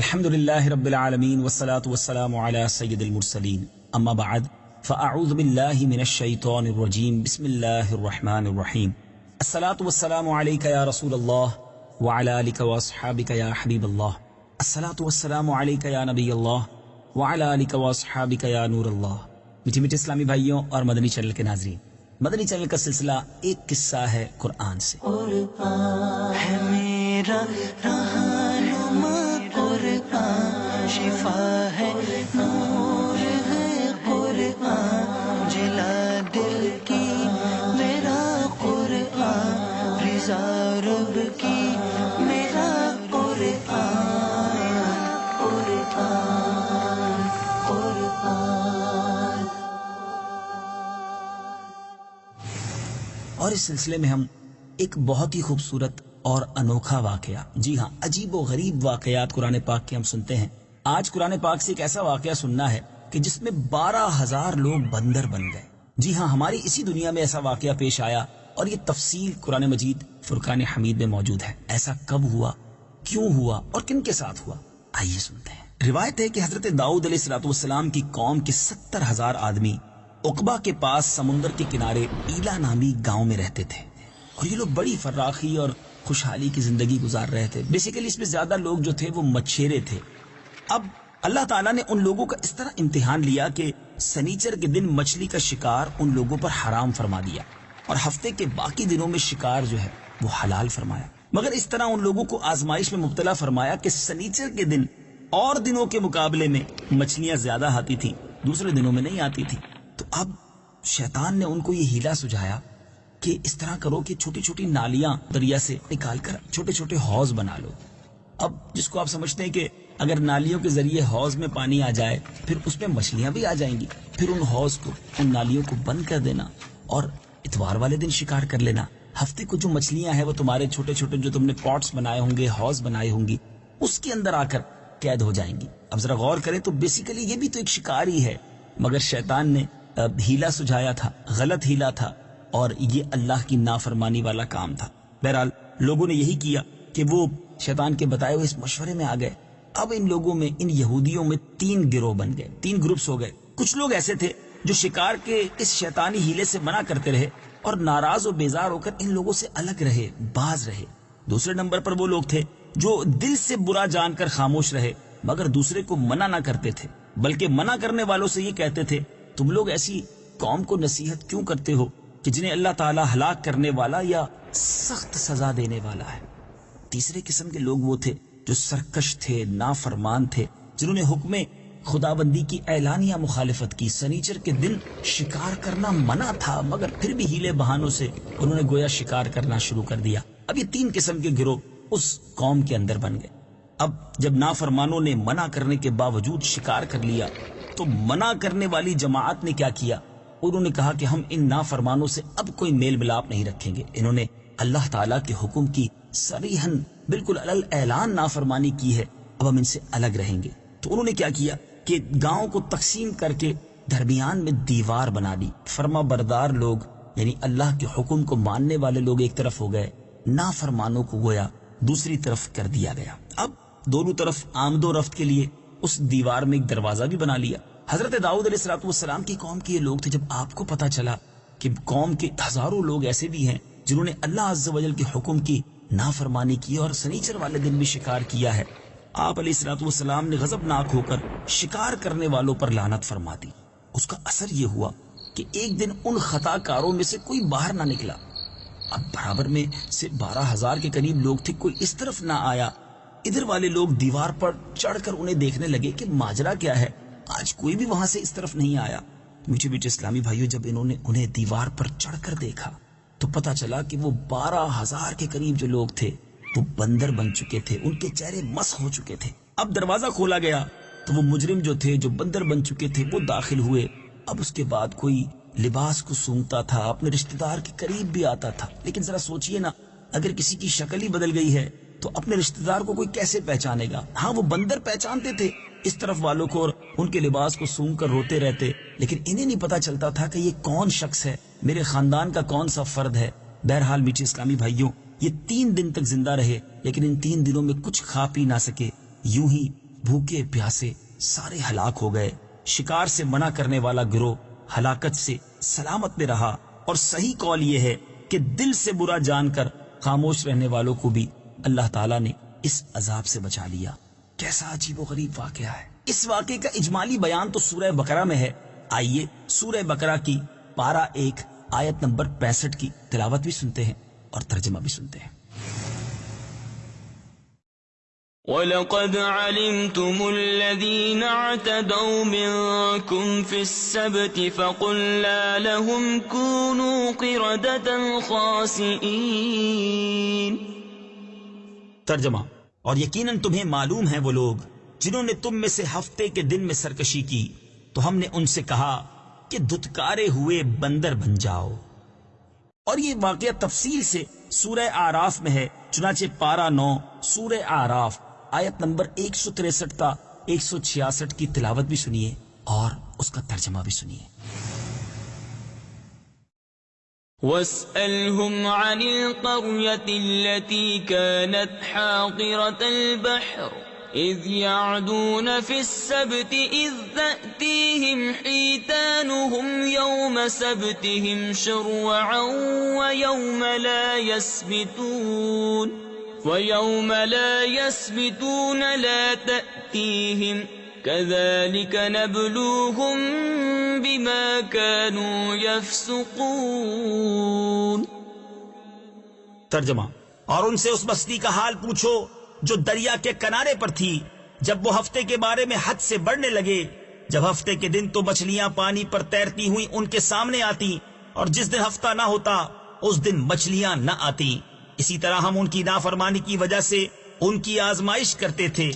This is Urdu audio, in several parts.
الحمد لله رب العالمين والصلاة والسلام على سيد المرسلين اما بعد فاعوذ بالله من الشيطان الرجيم بسم الله الرحمن الرحيم الصلاة والسلام عليك يا رسول الله وعلى آلك واصحابك يا حبيب الله الصلاة والسلام عليك يا نبي الله وعلى آلك واصحابك يا نور الله۔ میٹھے میٹھے اسلامی بھائیوں اور مدنی چینل کے ناظرین، مدنی چینل کا سلسلہ ایک قصہ ہے قرآن سے۔ قرآن ہے میرا رہنما، قرآن شفا ہے، نور ہے قرآن، جلا دل کی میرا قرآن، رضا رب کی میرا قرآن، قرآن قرآن۔ اور اس سلسلے میں ہم ایک بہت ہی خوبصورت اور انوکھا واقعہ، جی ہاں عجیب و غریب واقعات قرآن پاک کے ہم سنتے ہیں۔ آج قرآن پاک سے ایک ایسا واقعہ سننا ہے کہ جس میں 12,000 لوگ بندر بن گئے۔ جی ہاں، ہماری اسی دنیا میں ایسا واقعہ پیش آیا اور یہ تفصیل قرآن مجید فرقان حمید میں موجود ہے۔ ایسا کب ہوا، کیوں ہوا اور کن کے ساتھ ہوا، آئیے سنتے ہیں۔ روایت ہے کہ حضرت داؤد علیہ السلام کی قوم کے 70,000 آدمی عقبہ کے پاس سمندر کے کنارے ایلا نامی گاؤں میں رہتے تھے، اور یہ لوگ بڑی فراخی اور خوشحالی کی زندگی گزار رہے تھے۔ بیسیکلی اس میں زیادہ لوگ جو تھے وہ مچھیرے تھے۔ اب اللہ تعالیٰ نے ان لوگوں کا اس طرح امتحان لیا کہ سنیچر کے دن مچھلی کا شکار ان لوگوں پر حرام فرما دیا، اور ہفتے کے باقی دنوں میں شکار جو ہے وہ حلال فرمایا۔ مگر اس طرح ان لوگوں کو آزمائش میں مبتلا فرمایا کہ سنیچر کے دن اور دنوں کے مقابلے میں مچھلیاں زیادہ آتی تھیں، دوسرے دنوں میں نہیں آتی تھیں۔ تو اب شیطان نے ان کو یہ ہیلا سجھایا کہ اس طرح کرو کہ چھوٹی چھوٹی نالیاں دریا سے نکال کر چھوٹے چھوٹے حوض بنا لو۔ اب جس کو آپ سمجھتے ہیں کہ اگر نالیوں کے ذریعے حوض میں پانی آ جائے پھر اس میں مچھلیاں بھی آ جائیں گی، پھر ان حوض کو، ان نالیوں کو بند کر دینا اور اتوار والے دن شکار کر لینا۔ ہفتے کو جو مچھلیاں ہیں وہ تمہارے چھوٹے چھوٹے جو تم نے پاٹس بنائے ہوں گے، حوض بنائے ہوں گی، اس کے اندر آ کر قید ہو جائیں گی۔ اب ذرا غور کریں تو بیسیکلی یہ بھی تو ایک شکار ہی ہے، مگر شیطان نے ہیلا سجھایا تھا، غلط ہیلا تھا، اور یہ اللہ کی نافرمانی والا کام تھا۔ بہرحال لوگوں نے یہی کیا کہ وہ شیطان کے بتائے ہوئے اس مشورے میں آ گئے۔ اب ان لوگوں میں، ان یہودیوں میں 3 گروہ بن گئے، 3 گروپس ہو گئے۔ کچھ لوگ ایسے تھے جو شکار کے اس شیطانی ہیلے سے منع کرتے رہے اور ناراض و بیزار ہو کر ان لوگوں سے الگ رہے، باز رہے۔ دوسرے نمبر پر وہ لوگ تھے جو دل سے برا جان کر خاموش رہے، مگر دوسرے کو منع نہ کرتے تھے، بلکہ منع کرنے والوں سے یہ کہتے تھے تم لوگ ایسی قوم کو نصیحت کیوں کرتے ہو کہ جنہیں اللہ تعالیٰ ہلاک کرنے والا یا سخت سزا دینے والا ہے۔ تیسرے قسم کے لوگ وہ تھے جو سرکش تھے، نافرمان تھے، جنہوں نے حکم خداوندی کی اعلانیہ مخالفت کی۔ سنیچر کے دن شکار کرنا منع تھا، مگر پھر بھی ہیلے بہانوں سے انہوں نے گویا شکار کرنا شروع کر دیا۔ اب یہ 3 قسم کے گروہ اس قوم کے اندر بن گئے۔ اب جب نافرمانوں نے منع کرنے کے باوجود شکار کر لیا تو منع کرنے والی جماعت نے کیا کیا؟ انہوں نے کہا کہ ہم ان نافرمانوں سے اب کوئی میل ملاپ نہیں رکھیں گے۔ انہوں نے اللہ تعالیٰ کے حکم کی صریحاً بالکل علل اعلان نافرمانی کی ہے، اب ہم ان سے الگ رہیں گے۔ تو انہوں نے کیا کیا کہ گاؤں کو تقسیم کر کے درمیان میں دیوار بنا دی۔ فرما بردار لوگ یعنی اللہ کے حکم کو ماننے والے لوگ ایک طرف ہو گئے، نافرمانوں کو گویا دوسری طرف کر دیا گیا۔ اب دونوں طرف آمد و رفت کے لیے اس دیوار میں ایک دروازہ بھی بنا لیا۔ حضرت داؤد علیہ السلام کی قوم کے یہ لوگ تھے۔ جب آپ کو پتا چلا کہ قوم کے ہزاروں لوگ ایسے بھی ہیں جنہوں نے اللہ عز و جل کے حکم کی نافرمانی کی اور سنیچر والے دن بھی شکار کیا ہے، آپ علیہ السلام نے غضبناک ہو کر شکار کرنے والوں پر لعنت فرما دی۔ اس کا اثر یہ ہوا کہ ایک دن ان خطا کاروں میں سے کوئی باہر نہ نکلا۔ اب برابر میں سے 12,000 کے قریب لوگ تھے، کوئی اس طرف نہ آیا۔ ادھر والے لوگ دیوار پر چڑھ کر انہیں دیکھنے لگے کہ ماجرا کیا ہے، آج کوئی بھی وہاں سے اس طرف نہیں آیا۔ میٹھے میٹھے اسلامی بھائیوں، جب انہوں نے انہیں دیوار پر چڑھ کر دیکھا تو پتا چلا کہ وہ 12,000 کے قریب جو لوگ تھے وہ بندر بن چکے تھے، ان کے چہرے مسخ ہو چکے تھے۔ اب دروازہ کھولا گیا تو وہ مجرم جو تھے، جو بندر بن چکے تھے، وہ داخل ہوئے۔ اب اس کے بعد کوئی لباس کو سونگتا تھا، اپنے رشتہ دار کے قریب بھی آتا تھا۔ لیکن ذرا سوچئے نا، اگر کسی کی شکل ہی بدل گئی ہے تو اپنے رشتہ دار کو کوئی کیسے پہچانے گا؟ ہاں، وہ بندر پہچانتے تھے اس طرف والوں کو اور ان کے لباس کو سونگ کر روتے رہتے، لیکن انہیں نہیں پتا چلتا تھا کہ یہ کون شخص ہے، میرے خاندان کا کون سا فرد ہے۔ بہرحال میٹھے اسلامی بھائیوں، یہ 3 دن تک زندہ رہے، لیکن ان 3 دنوں میں کچھ کھا پی نہ سکے، یوں ہی بھوکے پیاسے سارے ہلاک ہو گئے، شکار سے منع کرنے والا گروہ ہلاکت سے سلامت میں رہا، اور صحیح قول یہ ہے کہ دل سے برا جان کر خاموش رہنے والوں کو بھی اللہ تعالیٰ نے اس عذاب سے بچا لیا۔ کیسا عجیب و غریب واقعہ ہے۔ اس واقعے کا اجمالی بیان تو سورہ بقرہ میں ہے۔ آئیے سورہ بقرہ کی پارہ 1 آیت نمبر 65 کی تلاوت بھی سنتے ہیں اور ترجمہ بھی سنتے ہیں۔ وَلَقَدْ عَلِمْتُمُ الَّذِينَ اعْتَدَوْا مِنكُمْ فِي السَّبْتِ فَقُلْنَا لَهُمْ كُونُوا قِرَدَةً خَاسِئِينَ۔ ترجمہ، اور یقیناً تمہیں معلوم ہے وہ لوگ جنہوں نے تم میں سے ہفتے کے دن میں سرکشی کی، تو ہم نے ان سے کہا کہ دھتکارے ہوئے بندر بن جاؤ۔ اور یہ واقعہ تفصیل سے سورہ اعراف میں ہے، چنانچہ پارہ 9 سورہ اعراف آیت نمبر 163 تا 166 کی تلاوت بھی سنیے اور اس کا ترجمہ بھی سنیے۔ وَاسْأَلْهُمْ عَنِ الْقَرْيَةِ الَّتِي كَانَتْ حَاضِرَةَ الْبَحْرِ إِذْ يَعْدُونَ فِي السَّبْتِ إِذْ تَأْتِيهِمْ حِيتَانُهُمْ يَوْمَ سَبْتِهِمْ شُرَّعًا وَيَوْمَ لَا يَسْبِتُونَ لَا تَأْتِيهِمْ كَذَلِكَ نَبْلُوهُمْ بِمَا كَانُوا يَفْسُقُونَ۔ ترجمہ، اور ان سے اس بستی کا حال پوچھو جو دریا کے کنارے پر تھی، جب وہ ہفتے کے بارے میں حد سے بڑھنے لگے، جب ہفتے کے دن تو مچھلیاں پانی پر تیرتی ہوئی ان کے سامنے آتی، اور جس دن ہفتہ نہ ہوتا اس دن مچھلیاں نہ آتی۔ اسی طرح ہم ان کی نافرمانی کی وجہ سے ان کی آزمائش کرتے تھے۔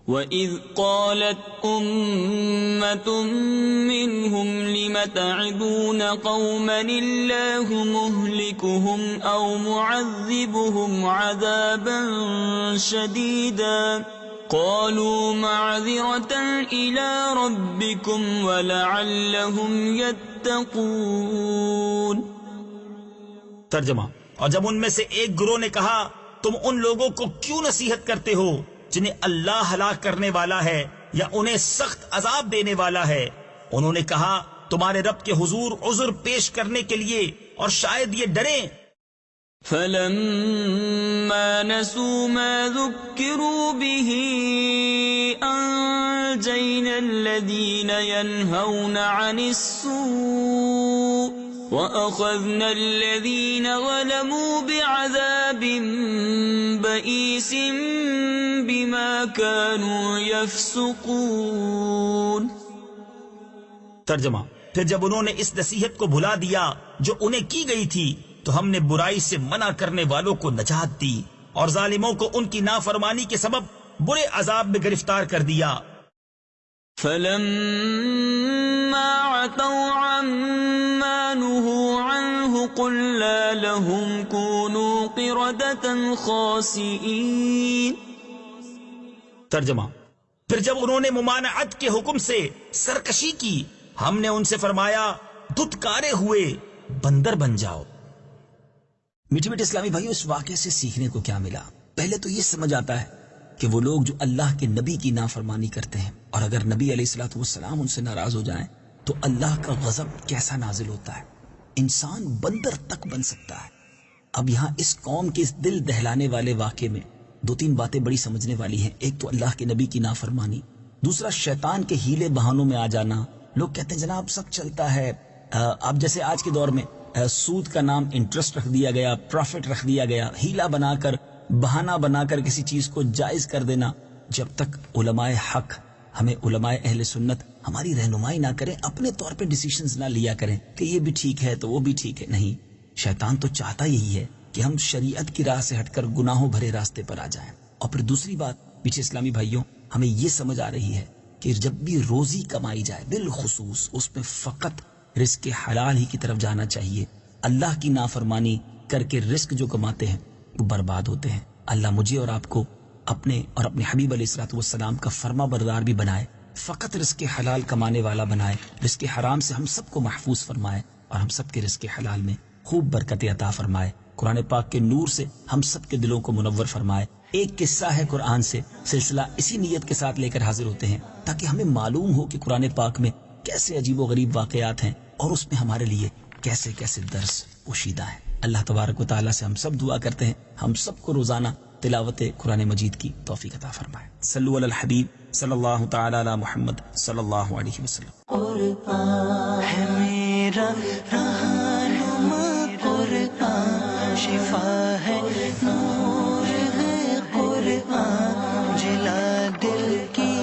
وَإِذْ قَالَتْ أُمَّةٌ مِّنْهُمْ لِمَ تَعِظُونَ قَوْمًا اللَّهُ مُهْلِكُهُمْ أَوْ مُعَذِّبُهُمْ عَذَابًا شَدِيدًا قَالُوا مَعْذِرَةً إِلَىٰ رَبِّكُمْ وَلَعَلَّهُمْ يَتَّقُونَ۔ ترجمہ، اور جب ان میں سے ایک گروہ نے کہا تم ان لوگوں کو کیوں نصیحت کرتے ہو جنہیں اللہ ہلاک کرنے والا ہے یا انہیں سخت عذاب دینے والا ہے، انہوں نے کہا تمہارے رب کے حضور عذر پیش کرنے کے لیے اور شاید یہ ڈریں۔ فَلَمَّا نَسُوا مَا ذُكِّرُوا بِهِ أَنجَيْنَا الَّذِينَ يَنْهَوْنَ عَنِ السُّوءِ وَأَخَذْنَا الَّذِينَ ظَلَمُوا بِعَذَابٍ بَئِيسٍ بِمَا كَانُوا يَفْسُقُونَ۔ ترجمہ، پھر جب انہوں نے اس نصیحت کو بھلا دیا جو انہیں کی گئی تھی تو ہم نے برائی سے منع کرنے والوں کو نجات دی اور ظالموں کو ان کی نافرمانی کے سبب برے عذاب میں گرفتار کر دیا۔ فَلَمَّا عَتَوْا عَمَّا نُهُوا عَنْهُ قُلْنَا لَهُمْ كُونُوا قِرَدَةً خَاسِئِينَ۔ ترجمہ، پھر جب انہوں نے ممانعت کے حکم سے سرکشی کی ہم نے ان سے فرمایا دھتکارے ہوئے بندر بن جاؤ۔ میٹھے میٹھے اسلامی بھائیو، اس واقعے سے سیکھنے کو کیا ملا؟ پہلے تو یہ سمجھ آتا ہے کہ وہ لوگ جو اللہ کے نبی کی نافرمانی کرتے ہیں اور اگر نبی علیہ الصلوۃ والسلام ان سے ناراض ہو جائیں تو اللہ کا غضب کیسا نازل ہوتا ہے، انسان بندر تک بن سکتا ہے۔ اب یہاں اس قوم کے اس دل دہلانے والے واقعے میں 2-3 باتیں بڑی سمجھنے والی ہیں۔ ایک تو اللہ کے نبی کی نافرمانی، دوسرا شیطان کے ہیلے بہانوں میں آ جانا۔ لوگ کہتے ہیں جناب سب چلتا ہے، اب جیسے آج کے دور میں سود کا نام انٹرسٹ رکھ دیا گیا، پروفٹ رکھ دیا گیا، ہیلا بنا کر بہانہ بنا کر کسی چیز کو جائز کر دینا۔ جب تک علماء حق، ہمیں علماء اہل سنت ہماری رہنمائی نہ کریں، اپنے طور پہ ڈیسیشنز نہ لیا کریں کہ یہ بھی ٹھیک ہے تو وہ بھی ٹھیک ہے، نہیں، شیطان تو چاہتا یہی ہے کہ ہم شریعت کی راہ سے ہٹ کر گناہوں بھرے راستے پر آ جائیں۔ اور پھر دوسری بات پیچھے اسلامی بھائیوں، ہمیں یہ سمجھ آ رہی ہے کہ جب بھی روزی کمائی جائے بالخصوص اس میں فقط رزق حلال ہی کی طرف جانا چاہیے۔ اللہ کی نافرمانی کر کے رزق جو کماتے ہیں وہ برباد ہوتے ہیں۔ اللہ مجھے اور آپ کو اپنے اور اپنے حبیب علیہ الصلوۃ والسلام کا فرما بردار بھی بنائے، فقط رزق حلال کمانے والا بنائے، رزق حرام سے ہم سب کو محفوظ فرمائے اور ہم سب کے رزق حلال میں خوب برکت عطا فرمائے، قرآن پاک کے نور سے ہم سب کے دلوں کو منور فرمائے۔ ایک قصہ ہے قرآن سے، سلسلہ اسی نیت کے ساتھ لے کر حاضر ہوتے ہیں تاکہ ہمیں معلوم ہو کہ قرآن پاک میں کیسے عجیب و غریب واقعات ہیں اور اس میں ہمارے لیے کیسے کیسے درس پوشیدہ ہے۔ اللہ تبارک و تعالیٰ سے ہم سب دعا کرتے ہیں ہم سب کو روزانہ تلاوت قرآن مجید کی توفیق عطا فرمائے۔ صلو علی الحبیب صلی اللہ تعالی علی محمد صلی اللہ علیہ وسلم۔ قرآن ہے میرا رہنما، قرآن شفا ہے، نور ہے قرآن، جلا دل کی